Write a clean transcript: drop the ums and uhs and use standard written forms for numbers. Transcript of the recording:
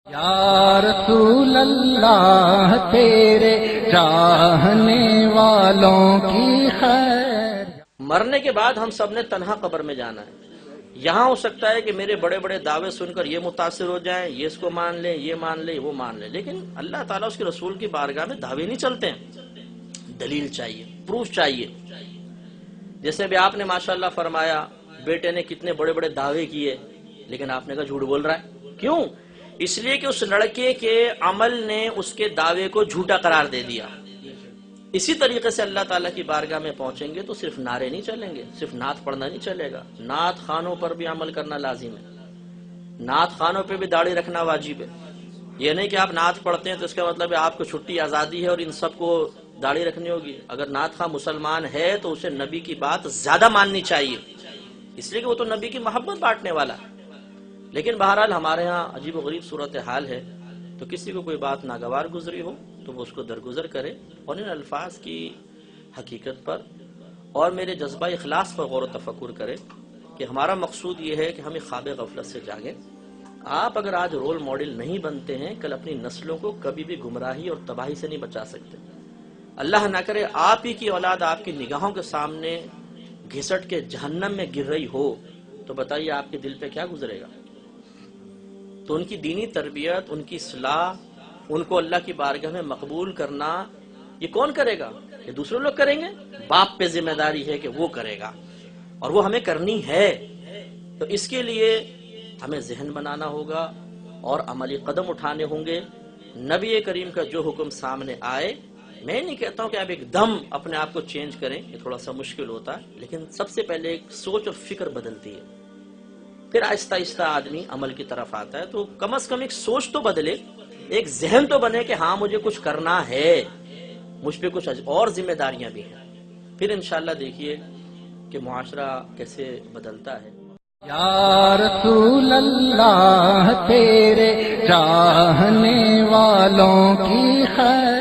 یا رسول اللہ تیرے چاہنے والوں کی خیر۔ مرنے کے بعد ہم سب نے تنہا قبر میں جانا ہے۔ یہاں ہو سکتا ہے کہ میرے بڑے بڑے دعوے سن کر یہ متاثر ہو جائیں، یہ اس کو مان لیں، یہ مان لیں، وہ مان لیں، لیکن اللہ تعالیٰ اس کے رسول کی بارگاہ میں دعوے نہیں چلتے ہیں۔ دلیل چاہیے، پروف چاہیے۔ جیسے بھی آپ نے ماشاءاللہ فرمایا بیٹے نے کتنے بڑے بڑے دعوے کیے، لیکن آپ نے کہا جھوٹ بول رہا ہے۔ کیوں؟ اس لیے کہ اس لڑکے کے عمل نے اس کے دعوے کو جھوٹا قرار دے دیا۔ اسی طریقے سے اللہ تعالیٰ کی بارگاہ میں پہنچیں گے تو صرف نعرے نہیں چلیں گے، صرف نعت پڑھنا نہیں چلے گا، نعت خانوں پر بھی عمل کرنا لازم ہے۔ نعت خانوں پہ بھی داڑھی رکھنا واجب ہے۔ یہ نہیں کہ آپ نعت پڑھتے ہیں تو اس کا مطلب ہے آپ کو چھٹی آزادی ہے اور ان سب کو داڑھی رکھنی ہوگی۔ اگر نعت خواہ مسلمان ہے تو اسے نبی کی بات زیادہ ماننی چاہیے، اس لیے کہ وہ تو نبی کی محبت بانٹنے والا ہے۔ لیکن بہرحال ہمارے ہاں عجیب و غریب صورتحال ہے، تو کسی کو کوئی بات ناگوار گزری ہو تو وہ اس کو درگزر کرے اور ان الفاظ کی حقیقت پر اور میرے جذبہ اخلاص پر غور و تفکر کرے کہ ہمارا مقصود یہ ہے کہ ہمیں خواب غفلت سے جاگیں۔ آپ اگر آج رول ماڈل نہیں بنتے ہیں، کل اپنی نسلوں کو کبھی بھی گمراہی اور تباہی سے نہیں بچا سکتے۔ اللہ نہ کرے آپ ہی کی اولاد آپ کی نگاہوں کے سامنے گھسٹ کے جہنم میں گر رہی ہو تو بتائیے آپ کے دل پہ کیا گزرے گا؟ تو ان کی دینی تربیت، ان کی اصلاح، ان کو اللہ کی بارگاہ میں مقبول کرنا یہ کون کرے گا؟ یہ دوسرے لوگ کریں گے؟ باپ پہ ذمہ داری ہے کہ وہ کرے گا، اور وہ ہمیں کرنی ہے۔ تو اس کے لیے ہمیں ذہن بنانا ہوگا اور عملی قدم اٹھانے ہوں گے۔ نبی کریم کا جو حکم سامنے آئے، میں نہیں کہتا ہوں کہ آپ ایک دم اپنے آپ کو چینج کریں، یہ تھوڑا سا مشکل ہوتا ہے، لیکن سب سے پہلے ایک سوچ اور فکر بدلتی ہے، پھر آہستہ آہستہ آدمی عمل کی طرف آتا ہے۔ تو کم از کم ایک سوچ تو بدلے، ایک ذہن تو بنے کہ ہاں مجھے کچھ کرنا ہے، مجھ پہ کچھ اور ذمہ داریاں بھی ہیں، پھر انشاءاللہ دیکھیے کہ معاشرہ کیسے بدلتا ہے۔ یا رسول اللہ تیرے چاہنے والوں کی خیر۔